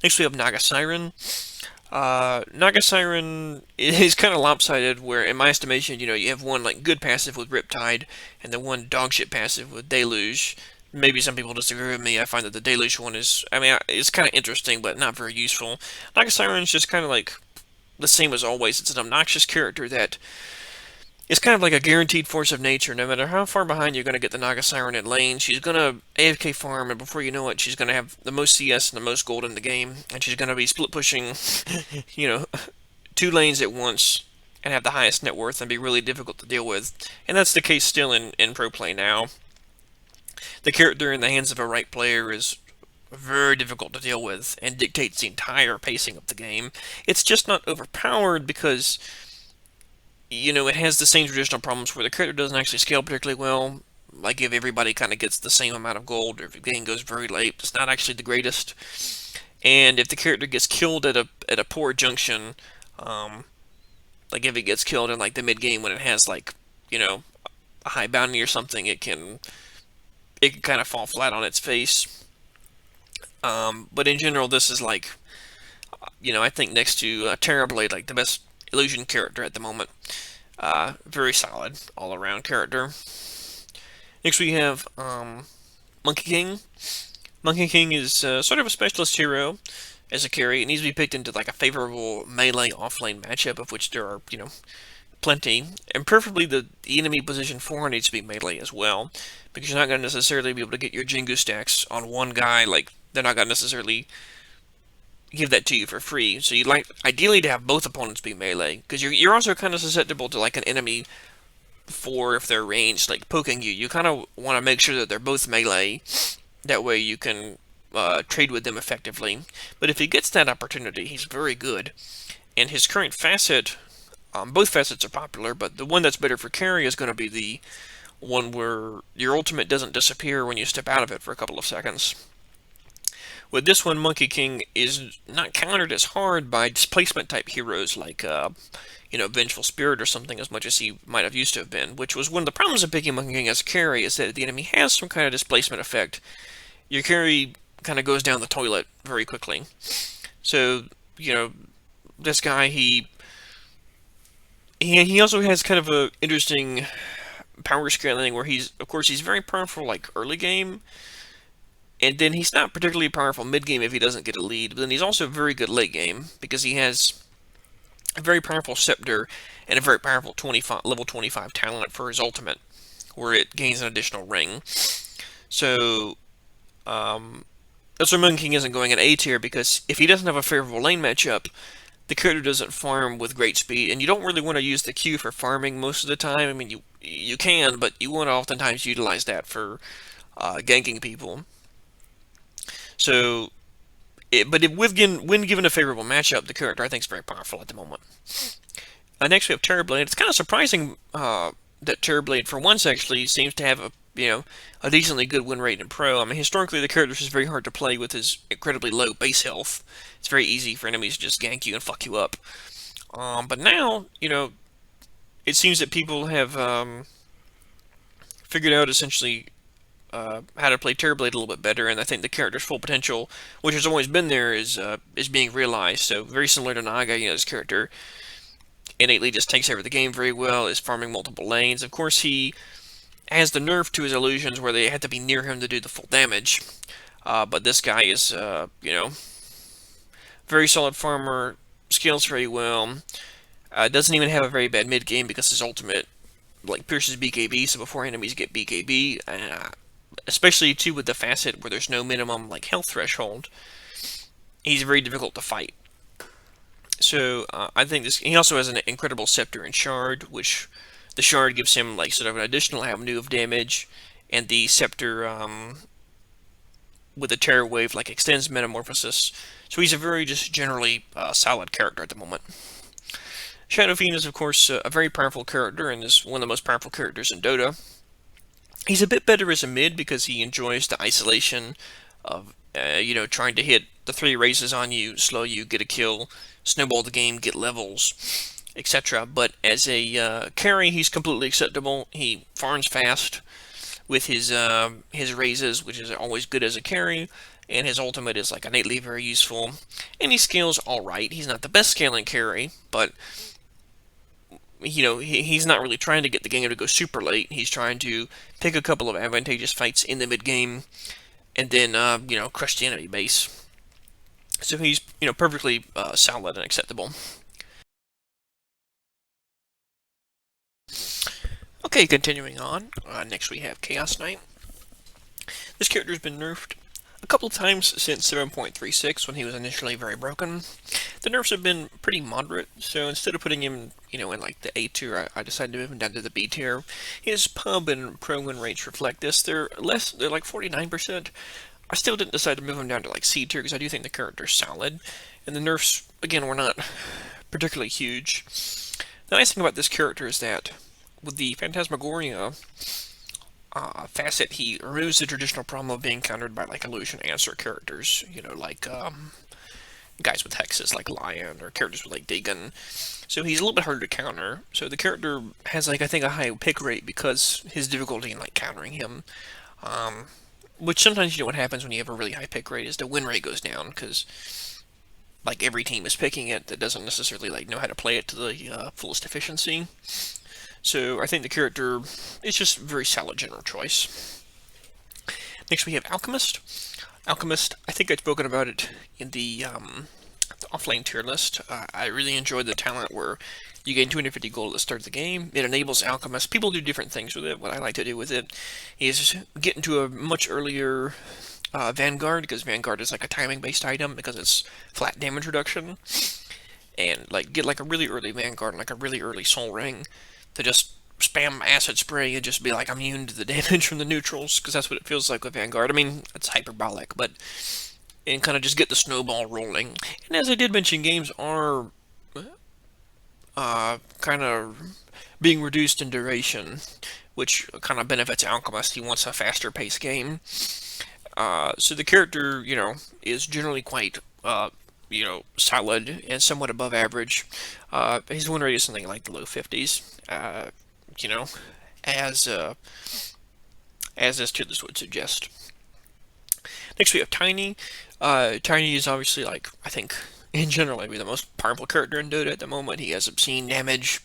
Next we have Naga Siren. Naga Siren is kind of lopsided, where in my estimation, you have one like good passive with Riptide, and then one dogshit passive with Deluge. Maybe some people disagree with me. I find that the Deluge one is, it's kind of interesting, but not very useful. Naga Siren is just kind of like the same as always. It's an obnoxious character that is kind of like a guaranteed force of nature. No matter how far behind you're going to get the Naga Siren in lane, she's going to AFK farm, and before you know it, she's going to have the most CS and the most gold in the game, and she's going to be split pushing, 2 lanes at once, and have the highest net worth and be really difficult to deal with. And that's the case still in pro play now. The character in the hands of a right player is very difficult to deal with and dictates the entire pacing of the game. It's just not overpowered because it has the same traditional problems where the character doesn't actually scale particularly well. Like if everybody kind of gets the same amount of gold, or if the game goes very late, it's not actually the greatest. And if the character gets killed at a poor junction, like if it gets killed in like the mid game when it has like a high bounty or something, it can kind of fall flat on its face. But in general, this is like I think next to Terrorblade, like the best illusion character at the moment. Very solid all-around character. Next we have Monkey King. Monkey King is sort of a specialist hero as a carry. It needs to be picked into like a favorable melee off-lane matchup, of which there are plenty, and preferably the enemy position 4 needs to be melee as well, because you're not going to necessarily be able to get your Jingu stacks on one guy. Like they're not going to necessarily give that to you for free. So you'd like ideally to have both opponents be melee, because you're also kind of susceptible to like an enemy 4 if they're ranged, like poking you. You kind of want to make sure that they're both melee. That way you can trade with them effectively. But if he gets that opportunity, he's very good. And his current facet, both facets are popular, but the one that's better for carry is going to be the one where your ultimate doesn't disappear when you step out of it for a couple of seconds. With this one, Monkey King is not countered as hard by displacement type heroes like, Vengeful Spirit or something, as much as he might have used to have been, which was one of the problems of picking Monkey King as a carry, is that the enemy has some kind of displacement effect. Your carry kind of goes down the toilet very quickly. So, this guy, he also has kind of a interesting power scaling where he's very powerful like early game, and then he's not particularly powerful mid game if he doesn't get a lead, but then he's also very good late game because he has a very powerful scepter and a very powerful level 25 talent for his ultimate, where it gains an additional ring. So that's why Monkey King isn't going in A tier, because if he doesn't have a favorable lane matchup, the character doesn't farm with great speed, and you don't really want to use the Q for farming most of the time. I mean, you can, but you want to oftentimes utilize that for ganking people. So, when given a favorable matchup, the character I think is very powerful at the moment. Next we have Terrorblade. It's kind of surprising that Terrorblade, for once, actually seems to have a decently good win rate in pro. I mean, historically, the character is just very hard to play with his incredibly low base health. It's very easy for enemies to just gank you and fuck you up. But now, it seems that people have figured out essentially how to play Terrorblade a little bit better, and I think the character's full potential, which has always been there, is being realized. So very similar to Naga, this character innately just takes over the game very well, is farming multiple lanes. Of course, he has the nerf to his illusions where they have to be near him to do the full damage. But this guy is, Very solid farmer, scales very well. Doesn't even have a very bad mid game because his ultimate like pierces BKB, so before enemies get BKB, especially too with the facet where there's no minimum like health threshold, he's very difficult to fight. So I think this. He also has an incredible scepter and shard, which the shard gives him like sort of an additional avenue of damage, and the scepter with the terror wave like extends metamorphosis. So he's a very just generally solid character at the moment. Shadow Fiend is of course a very powerful character and is one of the most powerful characters in Dota. He's a bit better as a mid because he enjoys the isolation of trying to hit the 3 raises on you, slow you, get a kill, snowball the game, get levels, etc. But as a carry, he's completely acceptable. He farms fast with his raises, which is always good as a carry, and his ultimate is like innately very useful. And he scales all right. He's not the best scaling carry, but he's not really trying to get the game to go super late. He's trying to pick a couple of advantageous fights in the mid game, and then crush the enemy base. So he's perfectly solid and acceptable. Okay, continuing on. Next we have Chaos Knight. This character's been nerfed a couple of times since 7.36 when he was initially very broken. The nerfs have been pretty moderate, so instead of putting him, in like the A tier, I decided to move him down to the B tier. His pub and pro win rates reflect this. They're like 49%. I still didn't decide to move him down to like C tier because I do think the character's solid, and the nerfs, again, were not particularly huge. The nice thing about this character is that with the Phantasmagoria facet, he removes the traditional problem of being countered by like illusion answer characters, like guys with hexes like Lion or characters with like Dagon. So he's a little bit harder to counter. So the character has like I think a high pick rate because his difficulty in like countering him. Which sometimes what happens when you have a really high pick rate is the win rate goes down because like every team is picking it that doesn't necessarily like know how to play it to the fullest efficiency. So I think the character is just a very solid general choice. Next we have Alchemist. Alchemist, I think I've spoken about it in the offlane tier list. I really enjoyed the talent where you gain 250 gold at the start of the game. It enables Alchemist. People do different things with it. What I like to do with it is get into a much earlier Vanguard, because Vanguard is like a timing-based item because it's flat damage reduction. And like get like a really early Vanguard and like a really early Soul Ring to just spam acid spray and just be like immune to the damage from the neutrals, because that's what it feels like with Vanguard. I mean, it's hyperbolic, but and kind of just get the snowball rolling. And as I did mention, games are kind of being reduced in duration, which kind of benefits Alchemist. He wants a faster paced game. So the character, is generally quite solid and somewhat above average. His win rate is something like the low 50s. As this tier list would suggest. Next we have Tiny. Tiny is obviously like I think in general maybe the most powerful character in Dota at the moment. He has obscene damage.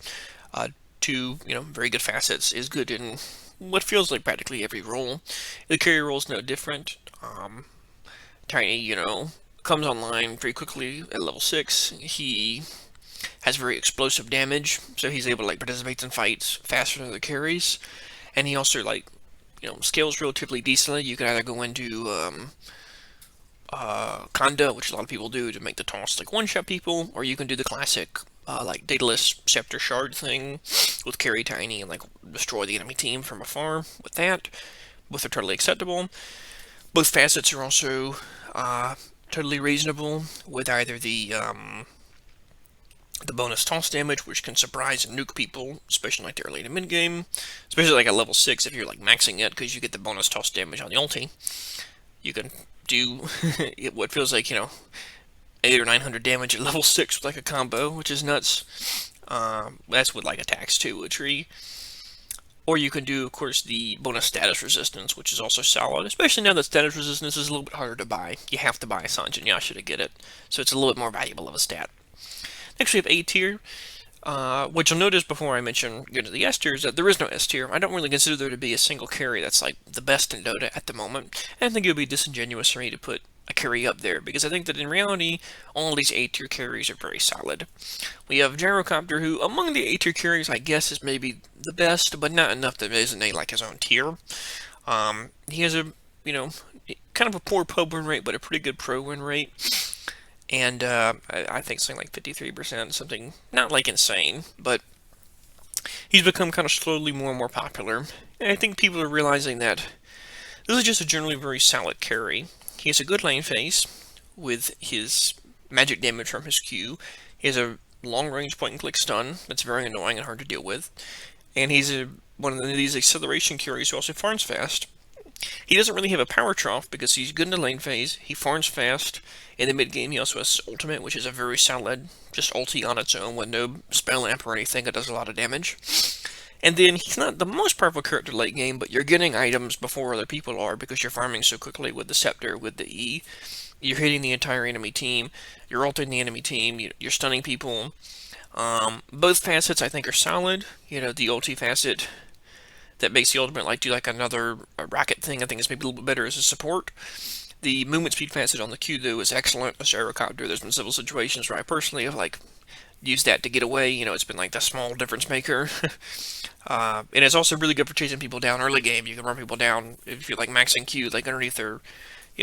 Two very good facets. Is good in what feels like practically every role. The carry role is no different. Tiny comes online very quickly at level 6. He has very explosive damage, so he's able to like participate in fights faster than the carries, and he also like scales relatively decently. You can either go into Conda, which a lot of people do to make the toss like one-shot people, or you can do the classic like Daedalus Scepter Shard thing with carry Tiny and like destroy the enemy team from afar with that. Both are totally acceptable. Both facets are also totally reasonable with either the bonus toss damage, which can surprise and nuke people, especially like the early to mid game, especially like at level 6 if you're like maxing it, because you get the bonus toss damage on the ulti. You can do what feels like 800 or 900 damage at level 6 with like a combo, which is nuts. That's with like attacks too, a tree. Or you can do, of course, the bonus status resistance, which is also solid, especially now that status resistance is a little bit harder to buy. You have to buy Sanjin Yasha to get it, so it's a little bit more valuable of a stat. Next we have A tier. What you'll notice before I mention get to the S tier is that there is no S tier. I don't really consider there to be a single carry that's like the best in Dota at the moment. And I think it would be disingenuous for me to put a carry up there, because I think that in reality, all these A tier carries are very solid. We have Gyrocopter, who among the A tier carries, I guess, is maybe the best, but not enough to designate like his own tier. He has a, you know, kind of a poor pub win rate, but a pretty good pro win rate. And I think something like 53%, something not like insane, but he's become kind of slowly more and more popular. And I think people are realizing that this is just a generally very solid carry. He has a good lane phase with his magic damage from his Q. He has a long range point and click stun that's very annoying and hard to deal with. And he's one of these acceleration carries who also farms fast. He doesn't really have a power trough because he's good in the lane phase. He farms fast. In the mid game, he also has ultimate, which is a very solid, just ulti on its own with no spell lamp or anything. It does a lot of damage. And then he's not the most powerful character late game, but you're getting items before other people are because you're farming so quickly with the scepter, with the E. You're hitting the entire enemy team. You're ulting the enemy team. You're stunning people. Both facets I think are solid. The ulti facet that makes the ultimate like do like another rocket thing, I think is maybe a little bit better as a support. The movement speed facet on the Q though is excellent as Gyrocopter. There's been several situations where I personally have like used that to get away. It's been like the small difference maker. And it's also really good for chasing people down early game. You can run people down if you're like maxing Q, like underneath their,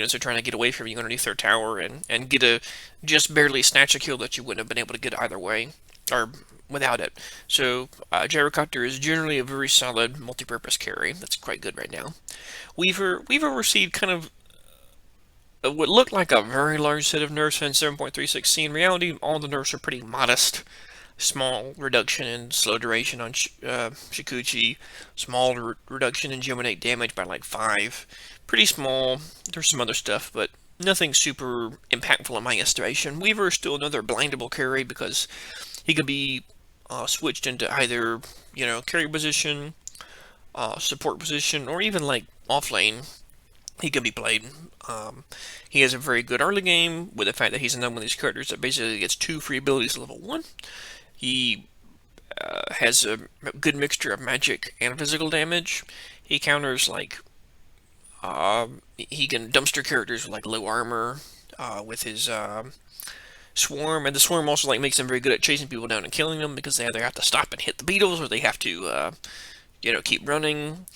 so trying to get away from you underneath their tower and get a just barely snatch a kill that you wouldn't have been able to get either way or without it. So Gyrocopter is generally a very solid multi-purpose carry. That's quite good right now. Weaver received kind of what looked like a very large set of nerfs in 7.316. In reality, all the nerfs are pretty modest. Small reduction in slow duration on Shikuchi. Small reduction in Geminate damage by like 5. Pretty small. There's some other stuff, but nothing super impactful in my estimation. Weaver is still another blindable carry because he could be switched into either, carry position, support position, or even like off lane. He can be played. He has a very good early game with the fact that he's another one of these characters that basically gets 2 free abilities level 1. He has a good mixture of magic and physical damage. He counters like he can dumpster characters with like low armor with his swarm, and the swarm also like makes him very good at chasing people down and killing them because they either have to stop and hit the beetles or they have to keep running.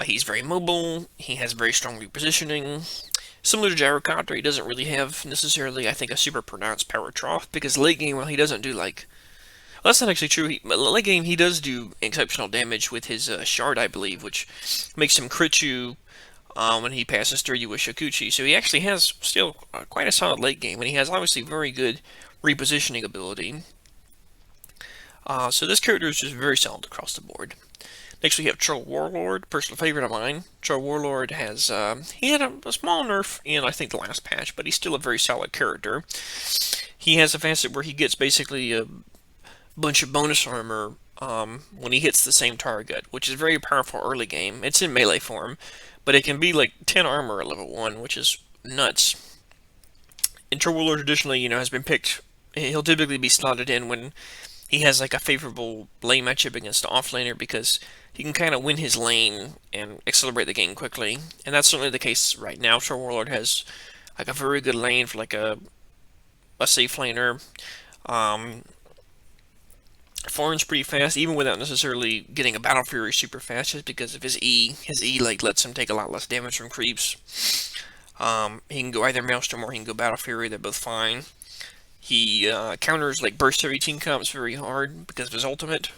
He's very mobile. He has very strong repositioning. Similar to Gyrocopter, he doesn't really have necessarily, I think, a super pronounced power trough because late game, well, he doesn't do like. Well, that's not actually true. Late game, he does do exceptional damage with his shard, I believe, which makes him crit you when he passes through you with Shikuchi. So he actually has still quite a solid late game, and he has obviously very good repositioning ability. So this character is just very solid across the board. Next we have Troll Warlord, personal favorite of mine. Troll Warlord has, he had a small nerf in, I think, the last patch, but he's still a very solid character. He has a facet where he gets basically a bunch of bonus armor when he hits the same target, which is very powerful early game. It's in melee form, but it can be like 10 armor at level 1, which is nuts. And Troll Warlord traditionally, has been picked, he'll typically be slotted in when he has like a favorable lane matchup against the offlaner because he can kind of win his lane and accelerate the game quickly. And that's certainly the case right now. Troll Warlord has like a very good lane for like a safe laner. Farms pretty fast, even without necessarily getting a Battle Fury super fast, just because of his E. His E like lets him take a lot less damage from creeps. He can go either Maelstrom or he can go Battle Fury. They're both fine. He counters like burst heavy team comps very hard because of his ultimate.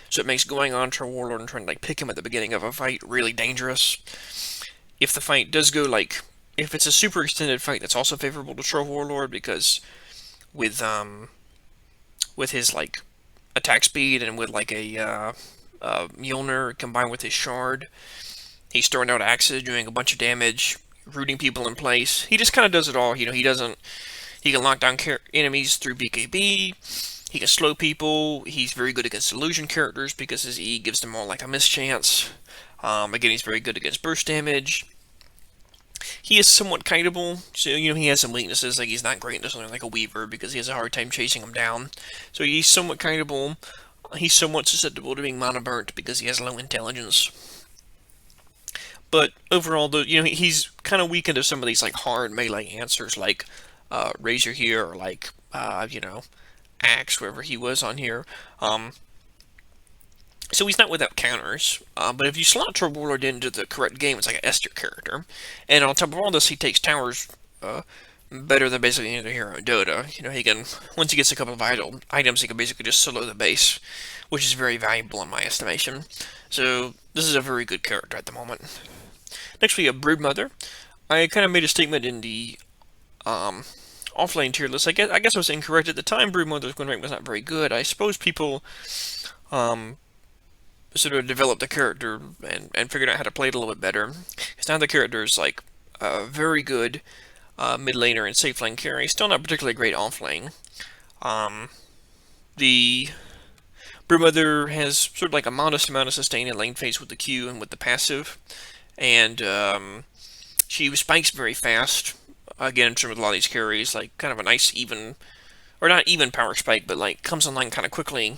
So it makes going on Troll Warlord and trying to like pick him at the beginning of a fight really dangerous. If the fight does go like, if it's a super extended fight, that's also favorable to Troll Warlord because with his like attack speed and with like a Mjolnir combined with his shard, he's throwing out axes, doing a bunch of damage, rooting people in place. He just kind of does it all. He can lock down enemies through BKB. He can slow people. He's very good against illusion characters because his E gives them all like a mischance. Again, he's very good against burst damage. He is somewhat kiteable, so he has some weaknesses. Like he's not great into something like a Weaver because he has a hard time chasing him down. So he's somewhat kiteable. He's somewhat susceptible to being mana burnt because he has low intelligence. But overall, though, he's kind of weakened to some of these like hard melee answers like Razor here or like Axe wherever he was on here. So he's not without counters, but if you slot your warlord into the correct game, it's like an S tier character. And on top of all this, he takes towers better than basically any other hero in Dota. He can, once he gets a couple of items, he can basically just solo the base, which is very valuable in my estimation. So this is a very good character at the moment. Next we have Broodmother. I kind of made a statement in the off-lane tier list. I guess I was incorrect at the time. Broodmother's win rate was not very good. I suppose people sort of developed the character and figured out how to play it a little bit better. Because now the character is like very good mid laner and safe lane carry. Still not particularly great off lane. The Broodmother has sort of like a modest amount of sustain in lane phase with the Q and with the passive. And she spikes very fast. Again, in terms of a lot of these carries, like kind of a nice even, or not even power spike, but like comes online kind of quickly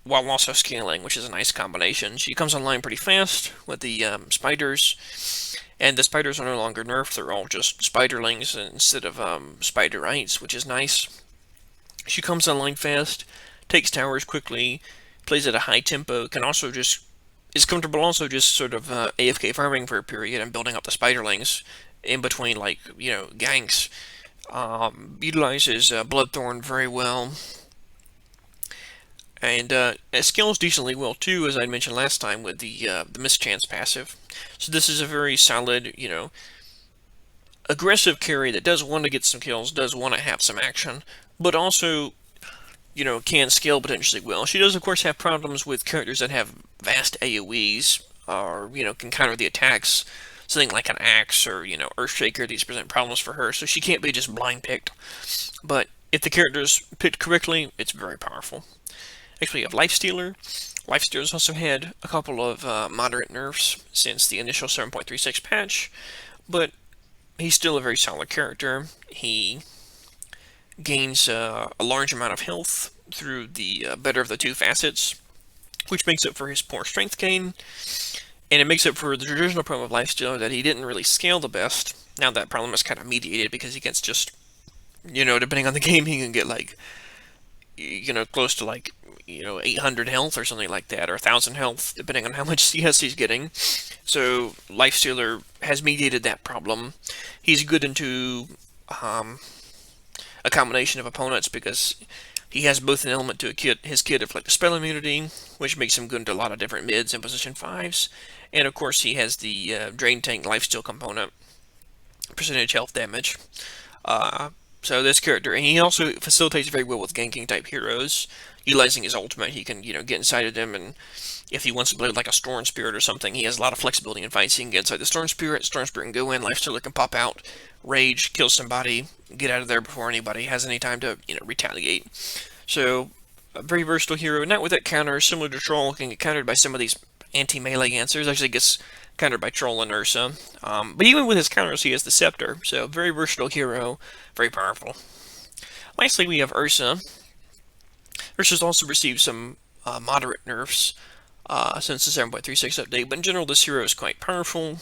while also scaling, which is a nice combination. She comes online pretty fast with the spiders, and the spiders are no longer nerfed. They're all just spiderlings instead of spiderites, which is nice. She comes online fast, takes towers quickly, plays at a high tempo, can also just is comfortable also just sort of AFK farming for a period and building up the spiderlings in between, like, ganks. Utilizes Bloodthorn very well. And it scales decently well too, as I mentioned last time with the mischance passive. So this is a very solid, aggressive carry that does want to get some kills, does want to have some action, but also, can scale potentially well. She does, of course, have problems with characters that have vast AoEs, or, can counter the attacks. Something like an Axe or, Earthshaker, these present problems for her, so she can't be just blind picked. But if the character is picked correctly, it's very powerful. Next we have Lifestealer. Lifestealer's also had a couple of moderate nerfs since the initial 7.36 patch, but he's still a very solid character. He gains a large amount of health through the better of the two facets, which makes up for his poor strength gain, and it makes up for the traditional problem of Lifestealer that he didn't really scale the best. Now that problem is kind of mediated because he gets just, depending on the game, he can get like, close to like, 800 health or something like that, or 1,000 health, depending on how much CS he's getting. So Lifestealer has mediated that problem. He's good into a combination of opponents because he has both an element to his kit of like the spell immunity, which makes him good into a lot of different mids and position 5s, and of course he has the Drain Tank lifesteal component, percentage health damage. So this character, and he also facilitates very well with ganking type heroes. Utilizing his ultimate, he can, get inside of them, and if he wants to play like a Storm Spirit or something, he has a lot of flexibility in fights. He can get inside the Storm Spirit can go in, Lifestealer can pop out, rage, kill somebody, get out of there before anybody has any time to, retaliate. So, a very versatile hero, not with that counter, similar to Troll, can get countered by some of these anti-melee answers. Actually gets countered by Troll and Ursa. But even with his counters, he has the Scepter, so very versatile hero, very powerful. Lastly, we have Ursa. Ursa's also received some moderate nerfs since the 7.36 update, but in general this hero is quite powerful.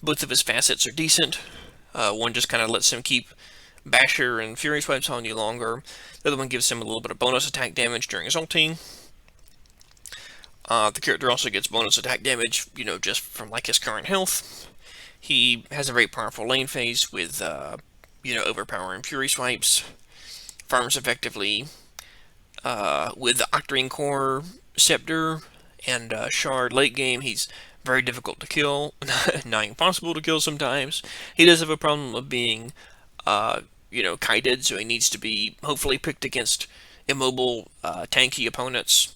Both of his facets are decent. One just kind of lets him keep Basher and Fury Swipes on you longer. The other one gives him a little bit of bonus attack damage during his ulti. The character also gets bonus attack damage, just from like his current health. He has a very powerful lane phase with, overpowering Fury Swipes. Farms effectively with the Octarine Core, Scepter, and Shard late game. He's very difficult to kill, not impossible to kill sometimes. He does have a problem of being, kited, so he needs to be hopefully picked against immobile, tanky opponents.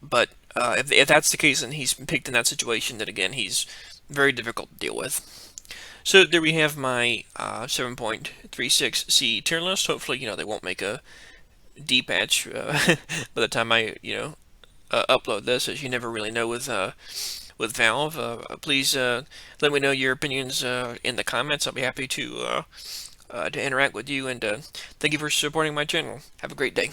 But if that's the case and he's picked in that situation, then again, he's very difficult to deal with. So there we have my 7.36 C tier list. Hopefully, they won't make a D-patch by the time I, upload this, as you never really know with Valve. Please let me know your opinions in the comments. I'll be happy to interact with you, and thank you for supporting my channel. Have a great day.